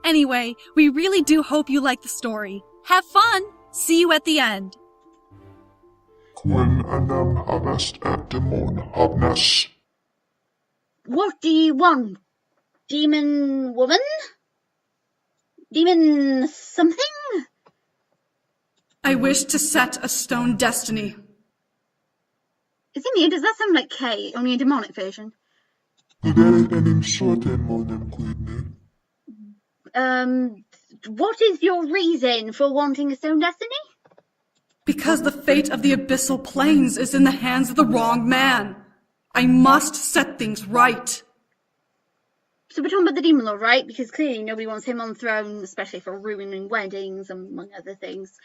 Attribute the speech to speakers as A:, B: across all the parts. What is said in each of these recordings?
A: Anyway, we really do hope you like the story. Have fun! See you at the end.
B: When anam habast at demon habnas.
C: What do you want? Demon woman? Demon something?
A: I wish to set a stone destiny.
C: Is it me? Does that sound like Kay, only a demonic version? What is your reason for wanting a stone destiny?
A: Because the fate of the Abyssal Plains is in the hands of the wrong man. I must set things right.
C: So we're talking about the Demon Lord, right? Because clearly nobody wants him on the throne, especially for ruining weddings, among other things.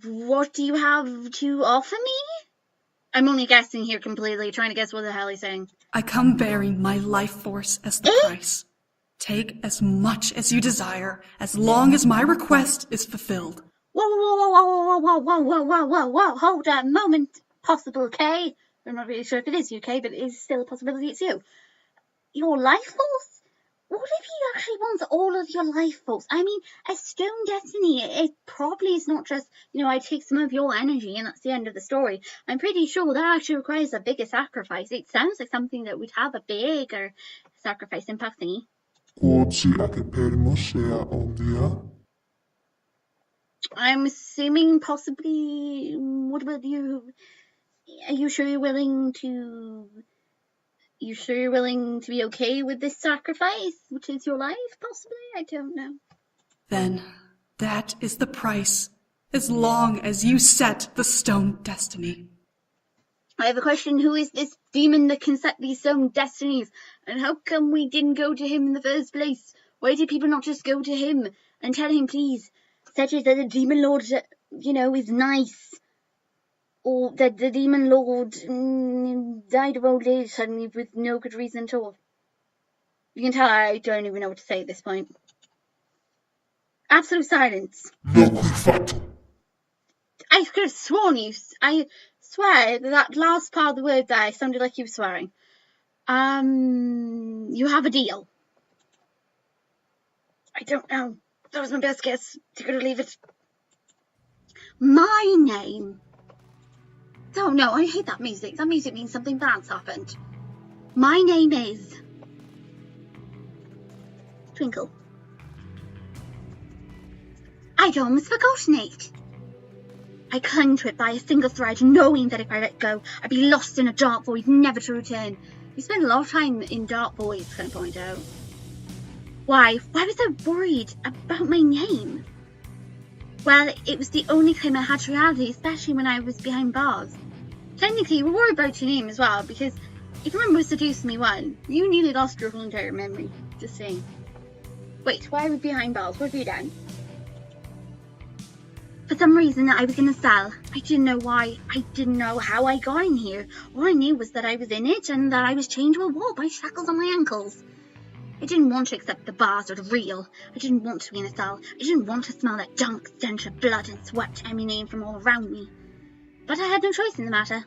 C: What do you have to offer me? I'm only guessing here completely, trying to guess what the hell he's saying.
A: I come bearing my life force as the price. Take as much as you desire, as long as my request is fulfilled.
C: Whoa, hold on a moment. Possible K. I'm not really sure if it is you, K, but it is still a possibility it's you. Your life force? What if he actually wants all of your life force? I mean, a stone destiny, it probably is not just, I take some of your energy and that's the end of the story. I'm pretty sure that actually requires a bigger sacrifice. It sounds like something that would have a bigger sacrifice impact thingy. I'm assuming possibly, what about you? Are you sure you're willing to be okay with this sacrifice, which is your life, possibly? I don't know.
A: Then, that is the price, as long as you set the stone destiny.
C: I have a question. Who is this demon that can set these stone destinies? And how come we didn't go to him in the first place? Why did people not just go to him and tell him, please, set it that the demon lord, is nice? Or that the demon lord died of old age suddenly with no good reason at all. You can tell I don't even know what to say at this point. Absolute silence. I could have sworn I swear that last part of the word there sounded like you were swearing. You have a deal. I don't know. That was my best guess. Take it or leave it. My name. Oh no, I hate that music. That music means something bad's happened. My name is Twinkle. I'd almost forgotten it. I clung to it by a single thread, knowing that if I let go, I'd be lost in a dark void, never to return. You spend a lot of time in dark voids, can I point out. Why was I worried about my name? Well, it was the only claim I had to reality, especially when I was behind bars. Technically, you were worried about your name as well, because if you remember Seduce Me 1, you nearly lost your whole entire memory. Just saying. Wait, why are we behind bars? What have you done? For some reason, I was in a cell. I didn't know why. I didn't know how I got in here. All I knew was that I was in it and that I was chained to a wall by shackles on my ankles. I didn't want to accept the bars are real. I didn't want to be in a cell. I didn't want to smell that junk stench of blood and sweat emanating from all around me. But I had no choice in the matter.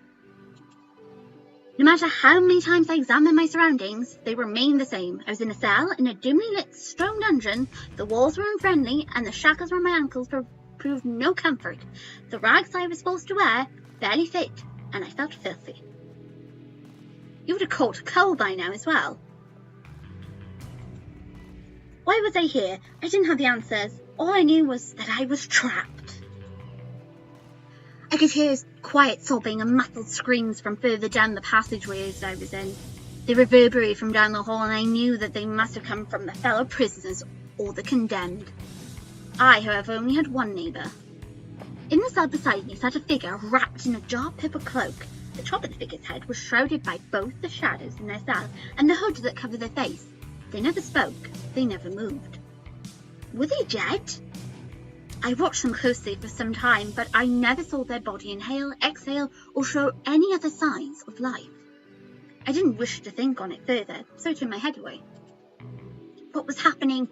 C: No matter how many times I examined my surroundings, they remained the same. I was in a cell, in a dimly lit stone dungeon, the walls were unfriendly, and the shackles around my ankles proved no comfort. The rags I was supposed to wear barely fit, and I felt filthy. You would have caught a cold by now as well. Why was I here? I didn't have the answers. All I knew was that I was trapped. I could hear quiet sobbing and muffled screams from further down the passageways I was in. They reverberated from down the hall, and I knew that they must have come from the fellow prisoners or the condemned. I, however, only had one neighbour. In the cell beside me sat a figure wrapped in a dark purple cloak. The top of the figure's head was shrouded by both the shadows in their cell and the hood that covered their face. They never spoke. They never moved. Were they dead? I watched them closely for some time, but I never saw their body inhale, exhale, or show any other signs of life. I didn't wish to think on it further, so I turned my head away. What was happening?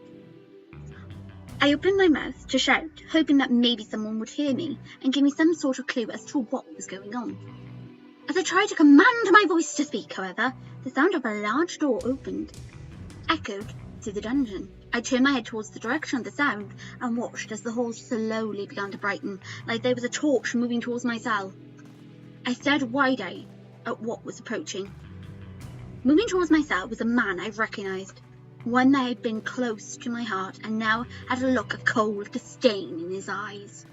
C: I opened my mouth to shout, hoping that maybe someone would hear me and give me some sort of clue as to what was going on. As I tried to command my voice to speak, however, the sound of a large door opened, echoed through the dungeon. I turned my head towards the direction of the sound and watched as the hall slowly began to brighten, like there was a torch moving towards my cell. I stared wide-eyed at what was approaching. Moving towards my cell was a man I recognised, one that had been close to my heart and now had a look of cold disdain in his eyes.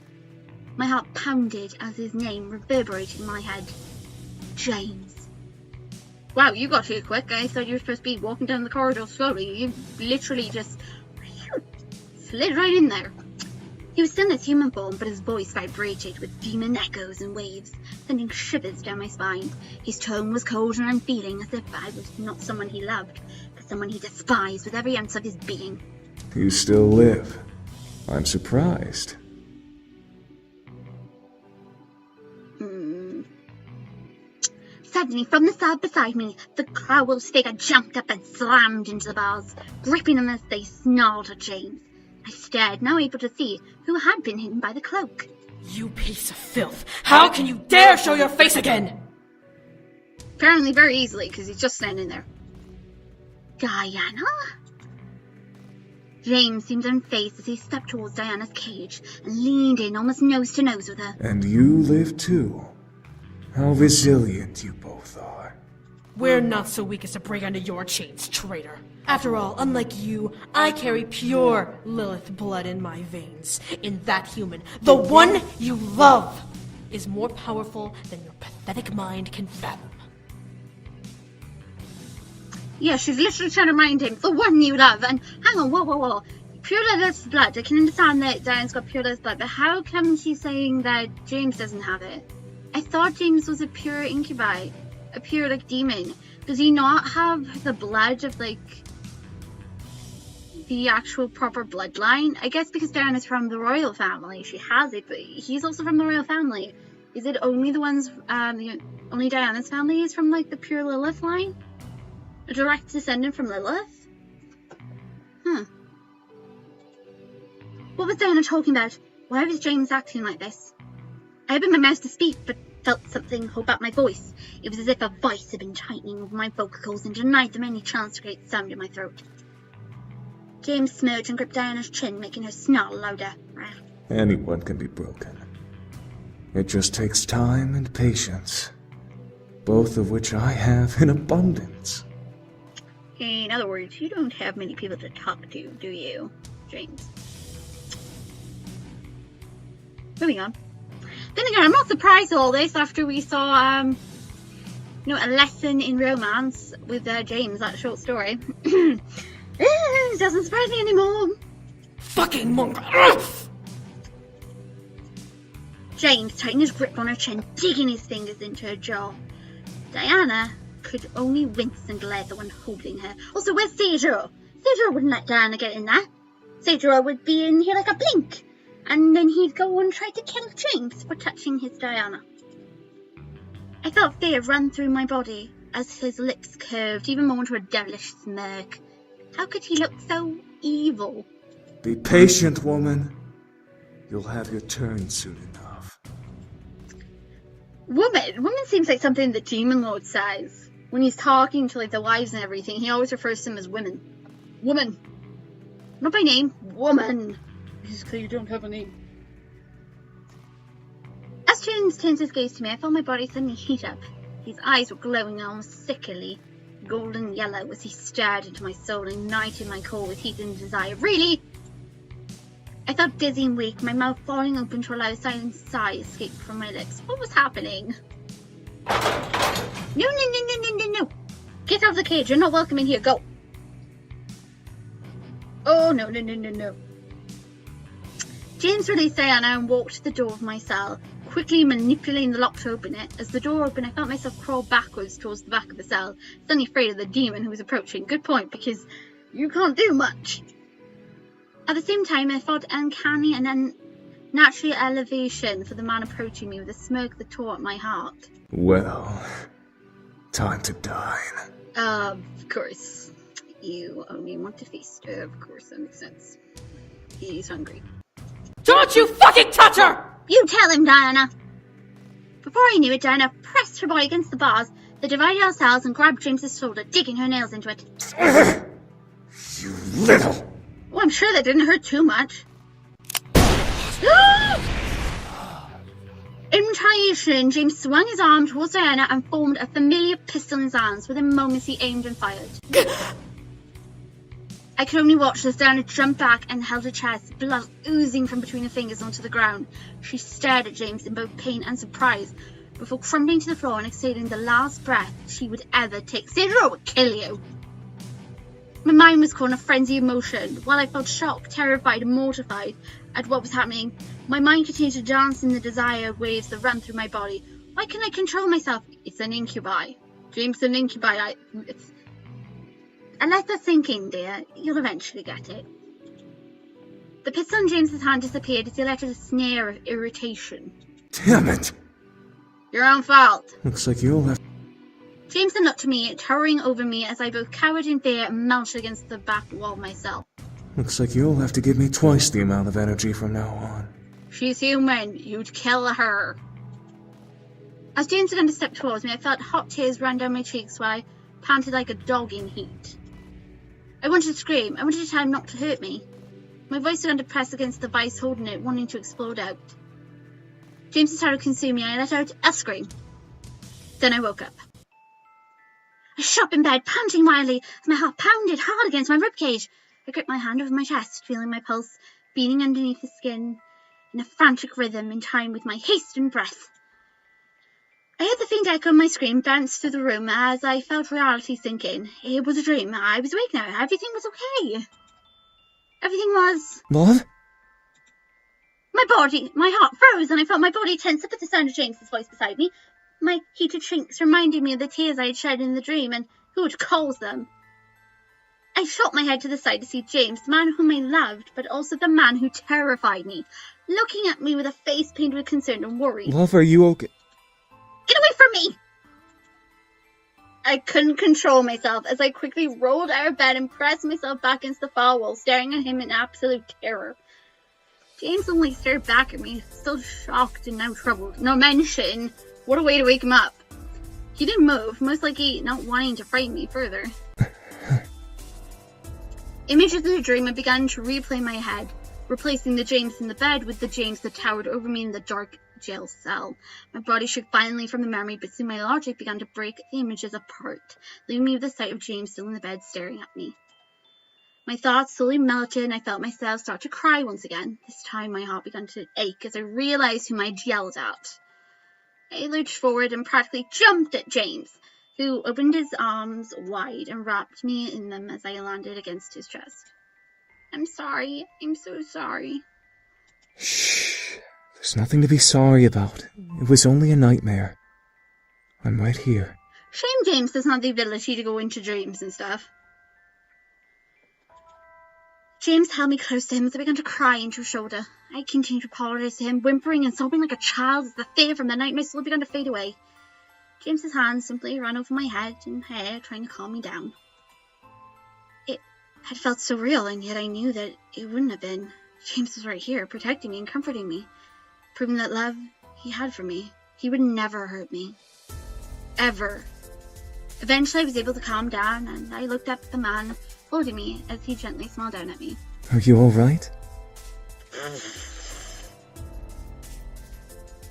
C: My heart pounded as his name reverberated in my head. James. Wow, you got here quick. I thought you were supposed to be walking down the corridor slowly. You literally just slid right in there. He was still in his human form, but his voice vibrated with demon echoes and waves, sending shivers down my spine. His tone was cold and unfeeling, as if I was not someone he loved, but someone he despised with every ounce of his being.
D: You still live. I'm surprised.
C: Suddenly, from the cell beside me, the Crowell's figure jumped up and slammed into the bars, gripping them as they snarled at James. I stared, now able to see who had been hidden by the cloak.
E: You piece of filth! How can you dare show your face again?
C: Apparently very easily, because he's just standing there. Diana? James seemed unfazed as he stepped towards Diana's cage and leaned in almost nose to nose with her.
D: And you live too. How resilient you both are.
E: We're not so weak as to break under your chains, traitor. After all, unlike you, I carry pure Lilith blood in my veins. In that human, the one you love, is more powerful than your pathetic mind can fathom.
C: Yeah, she's literally trying to remind him, the one you love. And hang on, whoa. Pure Lilith's blood. I can understand that Diana's got pure Lilith's blood, but how come she's saying that James doesn't have it? I thought James was a pure incubi, a pure, demon. Does he not have the blood of, the actual proper bloodline? I guess because Diana's from the royal family, she has it, but he's also from the royal family. Is it only the ones, only Diana's family is from, the pure Lilith line? A direct descendant from Lilith? What was Diana talking about? Why was James acting like this? I opened my mouth to speak, but felt something hold back my voice. It was as if a vice had been tightening over my vocal cords and denied them any chance to create sound in my throat. James smirched and gripped Diana's chin, making her snarl louder.
D: Anyone can be broken. It just takes time and patience, both of which I have in abundance.
C: In other words, you don't have many people to talk to, do you, James? Moving on. Then again, I'm not surprised at all this after we saw, a lesson in romance with James, that short story. It doesn't surprise me anymore.
E: Fucking monk!
C: James tightened his grip on her chin, digging his fingers into her jaw. Diana could only wince and glare at the one holding her. Also, where's Cedro? Cedro wouldn't let Diana get in there. Cedro would be in here like a blink. And then he'd go and try to kill James for touching his Diana. I felt fear run through my body as his lips curved even more into a devilish smirk. How could he look so evil?
D: Be patient, woman. You'll have your turn soon enough.
C: Woman seems like something the Demon Lord says. When he's talking to the wives and everything, he always refers to them as women. Woman. Not by name, woman. Just because you don't have a name. As James turned his gaze to me, I felt my body suddenly heat up. His eyes were glowing almost sickly, golden yellow, as he stared into my soul, igniting my core with heat and desire. Really? I felt dizzy and weak, my mouth falling open to allow a silent sigh escape from my lips. What was happening? No. Get out of the cage. You're not welcome in here. Go. Oh, no. James released Diana and walked to the door of my cell, quickly manipulating the lock to open it. As the door opened, I felt myself crawl backwards towards the back of the cell, suddenly afraid of the demon who was approaching. Good point, because you can't do much. At the same time, I felt uncanny and unnatural elevation for the man approaching me with a smirk that tore at my heart.
D: Well, time to dine.
C: Of course. You only want to feast. Of course, that makes sense. He's hungry.
E: Don't you fucking touch her!
C: You tell him, Diana! Before I knew it, Diana pressed her body against the bars that divided our cells and grabbed James's shoulder, digging her nails into it.
D: You little...
C: Oh, I'm sure that didn't hurt too much. In retaliation, James swung his arm towards Diana and formed a familiar pistol in his hands. Within moments, he aimed and fired. I could only watch as Diana jumped back and held her chest, blood oozing from between her fingers onto the ground. She stared at James in both pain and surprise, before crumbling to the floor and exhaling the last breath she would ever take. Cedra would kill you! My mind was caught in a frenzy of motion. While I felt shocked, terrified, and mortified at what was happening, my mind continued to dance in the desire waves that ran through my body. Why can't I control myself? It's an incubi. James, an incubi. And let that sink in, dear. You'll eventually get it. The pistol in James's hand disappeared as he let out a sneer of irritation.
D: Damn it!
C: Your own fault.
D: Looks like you'll have...
C: Jameson looked at me, towering over me as I both cowered in fear and melted against the back wall of my cell.
D: Looks like you'll have to give me twice the amount of energy from now on.
C: She's human. You'd kill her. As James began to step towards me, I felt hot tears run down my cheeks while I panted like a dog in heat. I wanted to scream. I wanted to tell him not to hurt me. My voice began to press against the vice holding it, wanting to explode out. James started consuming me and I let out a scream. Then I woke up. I shot up in bed, panting wildly as my heart pounded hard against my ribcage. I gripped my hand over my chest, feeling my pulse beating underneath the skin in a frantic rhythm in time with my hastened breath. I heard the faint echo of my scream bounce through the room as I felt reality sink in. It was a dream. I was awake now. Everything was okay. Everything was...
D: Love?
C: My heart froze and I felt my body tense up at the sound of James's voice beside me. My heated shrieks reminded me of the tears I had shed in the dream and who had caused them. I shot my head to the side to see James, the man whom I loved, but also the man who terrified me, looking at me with a face painted with concern and worry.
D: Love, are you okay?
C: Get away from me! I couldn't control myself as I quickly rolled out of bed and pressed myself back against the far wall, staring at him in absolute terror. James only stared back at me, still shocked and now troubled. No mention. What a way to wake him up. He didn't move, most likely not wanting to frighten me further. Images of the dream had begun to replay in my head, replacing the James in the bed with the James that towered over me in the dark jail cell. My body shook violently from the memory, but soon my logic began to break the images apart, leaving me with the sight of James still in the bed staring at me. My thoughts slowly melted and I felt myself start to cry once again. This time my heart began to ache as I realized whom I'd yelled at. I lurched forward and practically jumped at James, who opened his arms wide and wrapped me in them as I landed against his chest. I'm sorry. I'm so sorry.
D: Shh. There's nothing to be sorry about. It was only a nightmare. I'm right here.
C: Shame James doesn't have the ability to go into dreams and stuff. James held me close to him as I began to cry into his shoulder. I continued to apologize to him, whimpering and sobbing like a child as the fear from the nightmare slowly began to fade away. James's hands simply ran over my head and hair, trying to calm me down. It had felt so real, and yet I knew that it wouldn't have been. James was right here, protecting me and comforting me, proving that love he had for me. He would never hurt me. Ever. Eventually I was able to calm down, and I looked up at the man holding me as he gently smiled down at me.
D: Are you alright?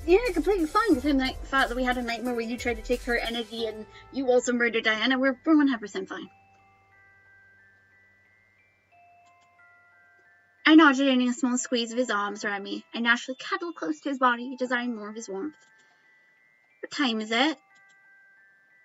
C: Yeah, completely fine. Considering the fact that we had a nightmare where you tried to take her energy and you also murdered Diana, we're 100% fine. I nodded, earning a small squeeze of his arms around me. I naturally cuddled close to his body, desiring more of his warmth. What time is it?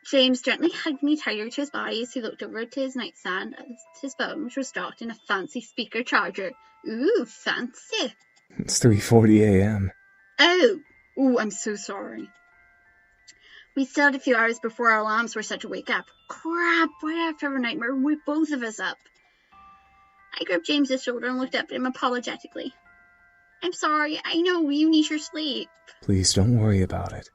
C: James gently hugged me tighter to his body as he looked over to his nightstand at his phone, which was docked in a fancy speaker charger. Ooh, fancy.
D: It's 3:40 a.m.
C: Oh, I'm so sorry. We still had a few hours before our alarms were set to wake up. Crap, right after our nightmare, we both of us up. I gripped James's shoulder and looked up at him apologetically. I'm sorry, I know you need your sleep.
D: Please don't worry about it.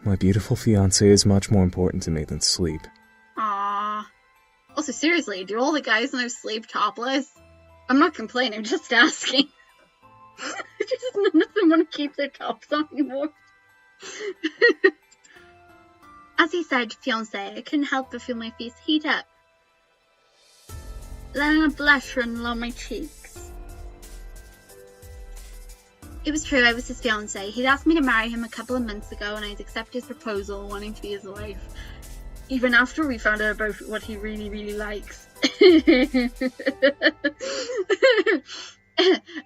D: My beautiful fiancé is much more important to me than sleep.
C: Aww. Also, seriously, do all the guys in their sleep topless? I'm not complaining, I'm just asking. Just none of them want to keep their tops on anymore. As he said, fiancé, I couldn't help but feel my face heat up, letting a blush run along my cheeks. It was true, I was his fiancé. He'd asked me to marry him a couple of months ago, and I'd accepted his proposal, wanting to be his wife. Even after we found out about what he really, really likes.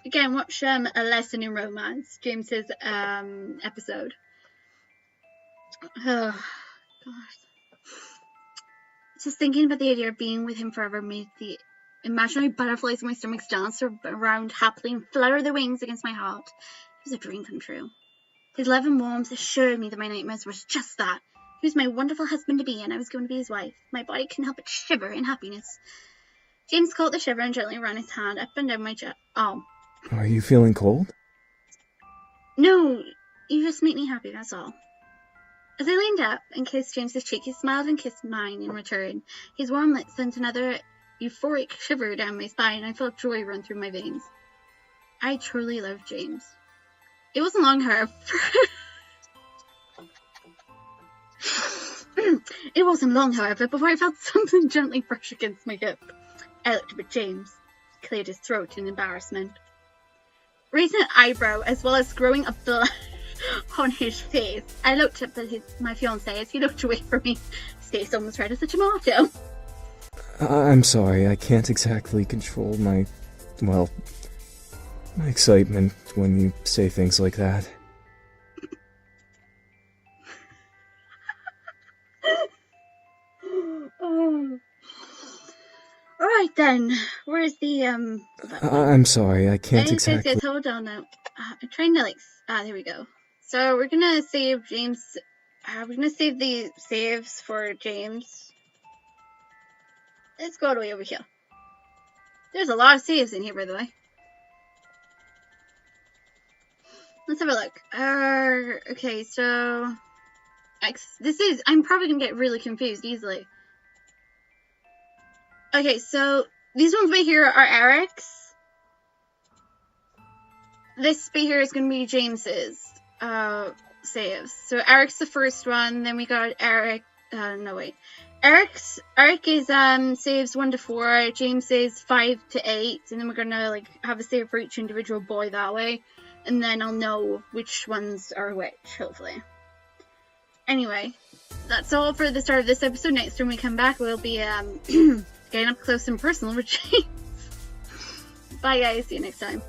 C: Again, watch A Lesson in Romance, James's episode. Oh, gosh. Just thinking about the idea of being with him forever made the imaginary butterflies in my stomach dance around happily and flutter their wings against my heart. It was a dream come true. His love and warmth assured me that my nightmares was just that. He was my wonderful husband-to-be, and I was going to be his wife. My body couldn't help but shiver in happiness. James caught the shiver and gently ran his hand up and down my chest. Oh.
D: Are you feeling cold?
C: No, you just make me happy, that's all. As I leaned up and kissed James's cheek, he smiled and kissed mine in return. His warm lips sent another euphoric shiver down my spine, and I felt joy run through my veins. I truly loved James. It wasn't long, however. It wasn't long, however, before I felt something gently brush against my hip. I looked up at James, cleared his throat in embarrassment. Raising an eyebrow, as well as growing a blush on his face, I looked up at my fiancé as he looked away from me. His face almost red as a tomato.
D: I'm sorry, I can't exactly control my excitement when you say things like that.
C: Alright then, where's the,
D: I'm sorry, I can't exactly...
C: Guys, hold on now. I'm trying to, there we go. So, we're gonna save James, we're gonna save the saves for James. Let's go all the way over here. There's a lot of saves in here, by the way. Let's have a look. Okay, so... I'm probably gonna get really confused easily. Okay, so these ones right here are Eric's. This bit here is going to be James's saves. So Eric's the first one, then we got Eric. Eric is saves 1 to 4. James is 5 to 8, and then we're gonna have a save for each individual boy that way, and then I'll know which ones are which, hopefully. Anyway, that's all for the start of this episode. Next time we come back, we'll be getting up close and personal with James. Bye guys, see you next time.